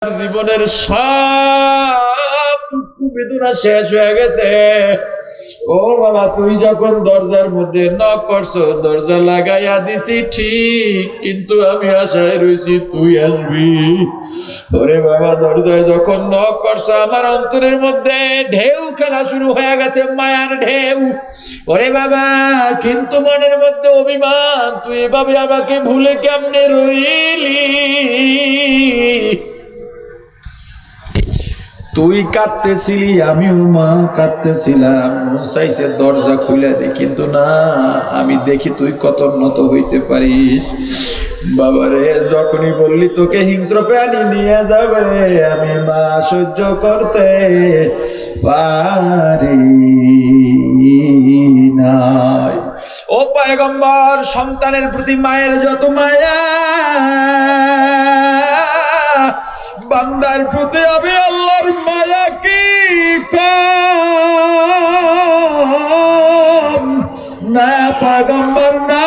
জীবনের সব দুঃখ বেদনা শেষ হয়ে গেছে। ও বাবা, তুই যখন দরজার মধ্যে নক করছো, দরজা লাগাইয়া দিছি ঠিক, কিন্তু আমি আশায় রয়েছি তুই আসবি। ওরে বাবা, দরজায় যখন নক করছো, আমার অন্তরের মধ্যে ঢেউ খেলা শুরু হয়ে গেছে, মায়ার ঢেউ। ওরে বাবা, কিন্তু মনের মধ্যে অভিমান, তুই এভাবে আমাকে ভুলে কেমনে রইলি। তুই কাঁদতেছিলি, আমিও মা কাঁদতেছিলাম, মন চাইছে দরজা খুলে দে, কিন্তু না, আমি দেখি তুই কত উন্নত হইতে পারিস। বাবারে, যখনই বললি তোকে হিংস্র প্রাণী নিয়ে যাবে, আমি মা সহ্য করতে পারি নাই। ও পয়গম্বর, সন্তানের প্রতি মায়ের যত মায়া, বান্দার প্রতি আমি আল্লাহর মায়া কি কম? না পয়গম্বর, না,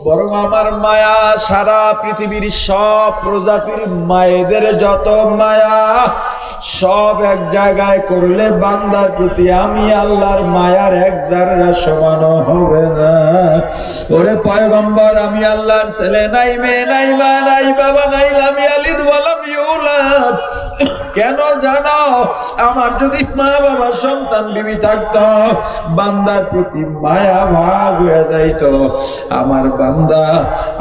বরং আমার মায়া সারা পৃথিবীর সব প্রজাতির মায়েদের যত মায়া, সব এক জায়গায় করলে বান্দার প্রতি আমি আল্লাহর মায়ার এক জাররা সমান হবে না। ওরে পয়গম্বর, আমি আল্লাহর ছেলে নাই, মেয়ে নাই, মা নাই, বাবা নাই, লাম ইয়ালিদ ওয়া লাম ইউলাদ। কেন জানো? আমার যদি মা বাবা সন্তান বিবি থাকতো, বান্দার প্রতি মায়া ভাগ হয়ে যাইতো। আমার বান্দা,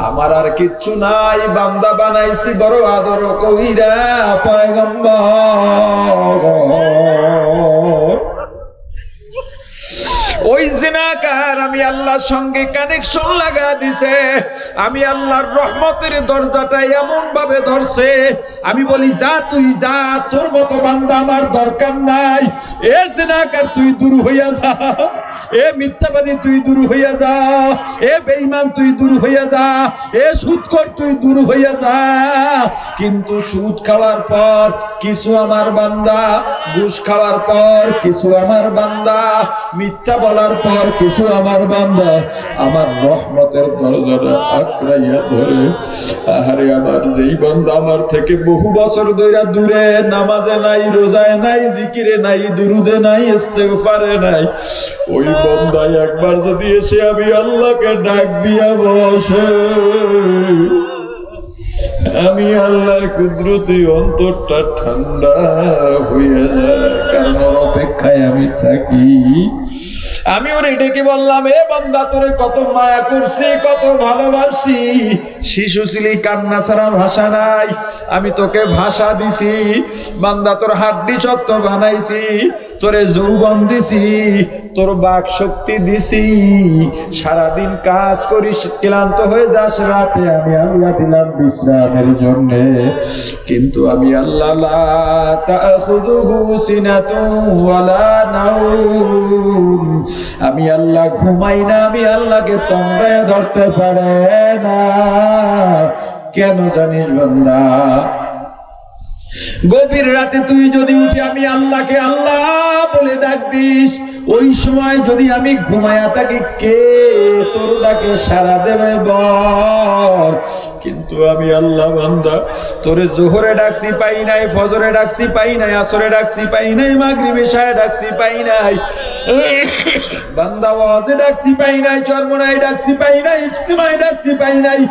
আমার আর কিচ্ছু নাই, বান্দা বানাইছি বড় আদর কইরা পয়গম্বর। ওই জিনাকার আমি আল্লাহর সঙ্গে কানেকশন লাগা দিছে, আমি আল্লাহর রহমতের দরজাটা এমন ভাবে ধরছে, আমি বলি যা, তুই যা, তোর মতো বান্দা আমার দরকার নাই। এ জিনাকার তুই দূর হইয়া যা, এ মিথ্যাবাদী তুই দূর হইয়া যা, এ বেঈমান তুই দূর হইয়া যা, এ সুদখোর তুই দূর হইয়া যা। কিন্তু সুদ খাওয়ার পর কিছু আমার বান্দা, ঘুষ খাওয়ার পর কিছু আমার বান্দা, মিথ্যা বলার পর কিছু আমার বান্দা আমার রহমতের দরজাটা আঁকড়াইয়া ধরে। আহারে, আমার যেই বান্দা আমার থেকে বহু বছর ধরে দূরে, নামাজে নাই, রোজায় নাই, জিকিরে নাই, দুরুদে নাই, ইস্তেগফারে নাই, ওই বান্দা একবার যদি এসে আমি আল্লাহকে ডাক দিয়া বসে, আমি আল্লাহর কুদরতি অন্তরটা ঠান্ডা হয়ে যায়, কারণ ওর অপেক্ষায় আমি থাকি। আমি ওরে ডেকে বললাম, এ বান্দা, তোরে কত মায়া করছি, কত ভালোবাসি, শিশু ছিলি, কান্না ছাড়া ভাষা নাই, আমি তোকে ভাষা দিছি। বান্দা, তোর হাড্ডি শক্ত বানাইছি, তোরে যৌবন দিছি, তোর বাক শক্তি দিছি, সারাদিন কাজ করিস, ক্লান্ত হয়ে যাস, রাতে আমি আল্লাহ দিলাম বিশ্রামের জন্য। কিন্তু আমি আল্লাহ লা তাখুযুহু সিনাতুন ওয়ালা নাওম, আমি আল্লাহ ঘুমাই না, আমি আল্লাহকে তন্দ্রায় ধরতে পারে না। কেন জানিস বান্দা? গভীর রাতে তুই যদি উঠে আমি আল্লাহকে আল্লাহ বলে ডাক দিস, ওই সময় যদি আমি ঘুমায়া থাকি, কে তোর ডাকে সাড়া দেবে বল? কিন্তু আমি আল্লাহ বান্দা, তোরে জোহরে ডাকছি পাই নাই, ফজরে ডাকছি পাই নাই, আসরে ডাকছি পাই নাই, মাগরিবে ইশায় ডাকছি পাই নাই, বান্দা ওয়াজে ডাকছি পাই নাই, চরমনায় ডাকছি পাই নাই, ইস্তেমায় ডাকছি পাই নাই,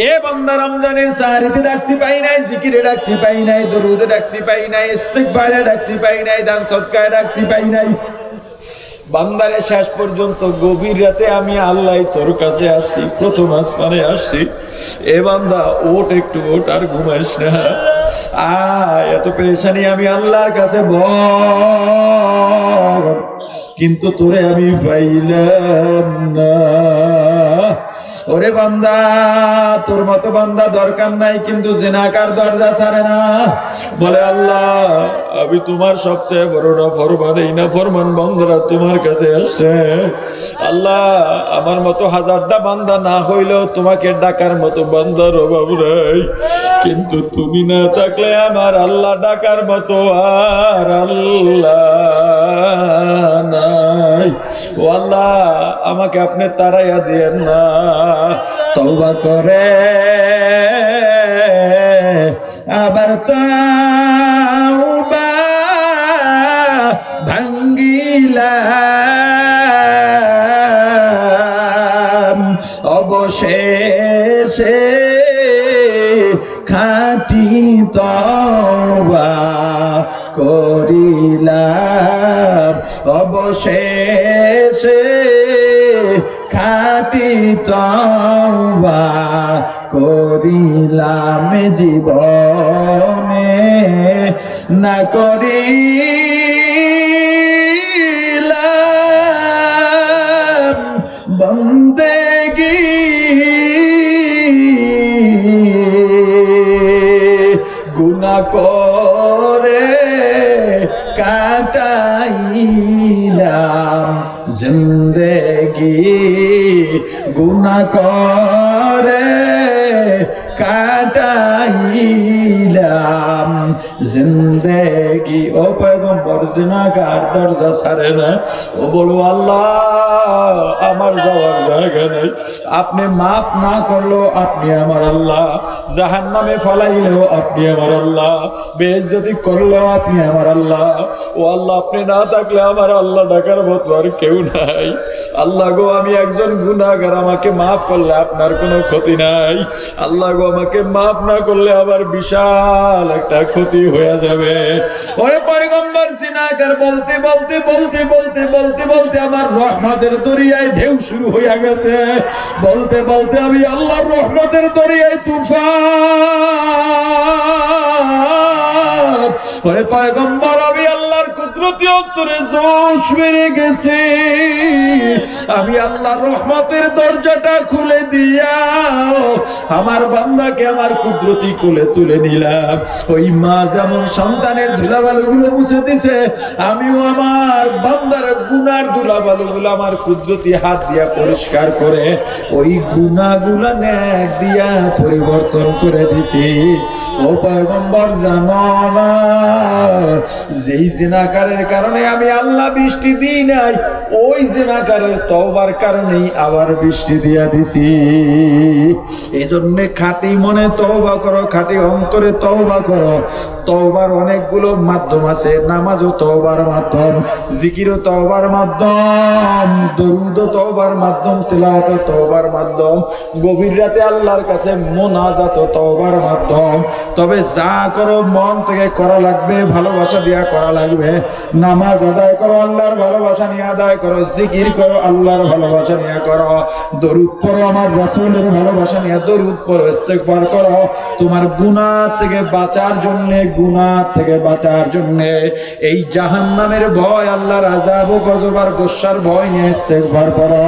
এ বান্দা রমজানের সাহারিতে ডাকছি পাই নাই, জিকিরে ডাকছি পাই নাই, দরুদে ডাকছি পাই নাই, ইস্তিগফারে ডাকছি পাই নাই, দান সদকায় ডাকছি পাই নাই। বান্দারে শেষ পর্যন্ত গভীর রাতে আমি আল্লাহ তোর কাছে আসছি, প্রথম আসমানে আসছি, এ বান্দা ওঠ, একটু ওঠ, আর ঘুমাইস না, এত পেরেশানি আমি আল্লাহর কাছে বল, কিন্তু তোরে আমি পাইলাম না। ওরে বান্দা, তোর মতো বান্দা দরকার নাই, কিন্তু জিনাকার দরজা ছাড়ে না, বলে আল্লাহ আমি তোমার সবচেয়ে বড় নাফরমান, এই নাফরমান বান্দারা তোমার কাছে আসছে। আল্লাহ, আমার মতো হাজারটা বান্দা না হইলেও তোমাকে ডাকার মতো বান্দার অভাব নাই, কিন্তু তুমি না থাকলে আমার আল্লাহ ডাকার মতো আর আল্লাহ নাই। ও আল্লাহ, আমাকে আপনি তাড়াইয়া দিয়েন না, তওবা করে আবার তওবা ভাঙ্গিলাম, অবশেষে খাঁটি তওবা করিলাম, অবশেষে খাঁটি তওবা করিলাম, জীবনে না করিলাম বন্দেগী, গুনাহ করে কাটাইলাম জিন্দেগি, গুনাহ করে কাটাইলাম জিন্দেগি। ও পয়গম্বর, জিনাহগার দরজা ছাড়ে না। ও বলো আল্লাহ আমার যাওয়ার জায়গা নাই, আপনি মাফ না করলেও আপনি আমার আল্লাহ, জাহান্নামে ফলাইলেও আপনি আমার আল্লাহ, বেইজ্জতি করলেও আপনি আমার আল্লাহ। ও আল্লাহ, আপনি না থাকলে আমার আল্লাহ ডাকার মতো আর কেউ নাই। আল্লাহ গো, আমি একজন গুনাহগার, আমাকে মাফ করলে আপনার কোনো ক্ষতি নাই। আল্লাহ গো, আমাকে মাফ না করলে আবার বিশাল একটা ক্ষতি হয়ে যাবে। ওরে পয়গম্বর, জিনাহগার বলতে বলতে বলতে বলতে বলতে বলতে আমার রহমতের দরিয়ায় ঢেউ শুরু হয়ে গেছে। বলতে বলতে আমি আল্লাহর রহমতের দরিয়ায় তুফান। ওরে পয়গম্বর, আমি আল্লাহর কুদরতি অন্তরে জোশ বেড়ে গেছে। আমি আল্লাহর রহমতের দরজাটা খুলে দিয়া আমার বান্দাকে আমার কুদরতি কোলে তুলে নিলাম। ওই মা যেমন সন্তানের ধুলাবালুগুলো মুছে দিছে, আমিও আমার বান্দার গুনার ধুলাবালুগুলো আমার কুদরতি হাত দিয়া পরিষ্কার করে ওই গুনাহগুলো নেক দিয়া পরিবর্তন করে দিছি। ও পয়গম্বর, জানো না যেই জিনাকারের কারণে আমি আল্লাহ বৃষ্টি দিই নাই, ওই জিনাকারের তওবার কারণেই আবার বৃষ্টি দিয়া দিছি। এই জন্য খাঁটি মনে তওবা করো, খাঁটি অন্তরে তওবা করো। তওবার অনেকগুলো মাধ্যম আছে, নামাজও তওবার মাধ্যম, জিকিরও তওবার মাধ্যম, দরুদও তওবার মাধ্যম, তিলাওয়াত তওবার মাধ্যম, গভীর রাতে আল্লাহর কাছে মোনাজাত তওবার মাধ্যম। তবে যা করো মন থেকে করা লাগবে, ভালোবাসা দিয়া করা লাগবে। নামাজ আদায় করো, আল্লাহর ভালোবাসা নিয়ে আদায় করো। জিকির করো, আল্লাহর ভালোবাসা নিয়ে করো। দরুদ পড়ো, আমার রাসূলের ভালোবাসা নিয়ে দরুদ পড়ো, ইস্তেগফার করো। তোমার গুনাহ থেকে বাঁচার জন্য, গুনাহ থেকে বাঁচার জন্য এই জাহান্নামের ভয়, আল্লাহর আযাব ও গজব আর গোসার ভয় নিয়ে ইস্তেগফার করো।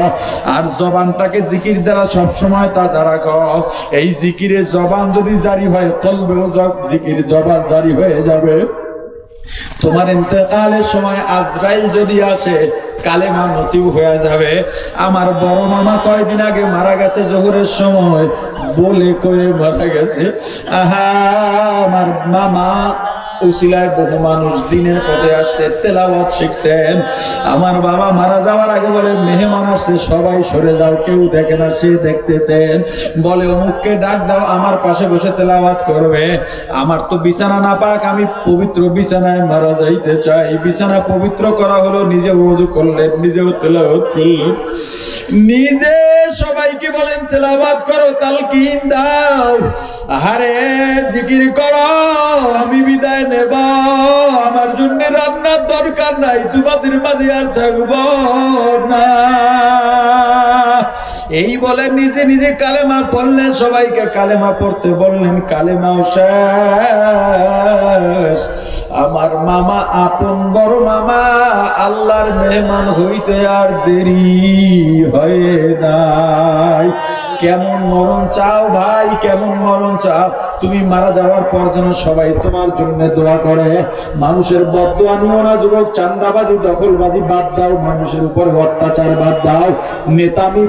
আর জবানটাকে জিকির দ্বারা সব সময় তাজা রাখো। এই জিকিরের জবান যদি জারি হয়, কলবেও জিকির জবান জারি হয়ে যাবে। তোমার ইন্তেকালের সময় আজরাইল যদি আসে, কালেমা নসিব হয়ে যাবে। আমার বড় মামা কয়দিন আগে মারা গেছে, জোহরের সময় বলে কয়ে মারা গেছে। আহা, আমার মামা উসিলায় বহু মানুষ দিনের পথে আসছে, তেলাওয়াত শিখছেন। আমার বাবা মারা যাওয়ার আগে বলে, মেহমান আসছে, সবাই সরে যাও, কেউ দেখে না, সে দেখতেছেন। বলে অমুককে ডাক দাও, আমার পাশে বসে তেলাওয়াত করবে। আমার তো বিছানা না পাক, আমি পবিত্র বিছানায় মারা যাইতে চাই। বিছানা পবিত্র করা হলো, নিজে ওযু করলেন, নিজেও তেলাওয়াত করলেন, নিজে সবাইকে বলেন তেলাওয়াত করো, তালকিন দাও, আরে জিকির করো, আমি বিদায় নেব, আমার জন্য রান্নার দরকার নাই, তোমাদের মাঝে আর থাকব না। এই বলে নিজে নিজে কালেমা পড়লেন, সবাইকে কালেমা পড়তে বললেন, কালেমাও শেষ। আমার মামা, আপন বড় মামা, আল্লাহর মেহমান হইতে আর দেরি হয় নাই। কেমন মরণ চাও ভাই, কেমন মরণ চাও? তুমি মারা যাওয়ার পর যেন সবাই তোমার জন্য দোয়া করে। মানুষের বদদোয়া নিও না যুবক, চান্দাবাজি দখলবাজি বাদ দাও, মানুষের উপর অত্যাচার বাদ দাও, নেতামি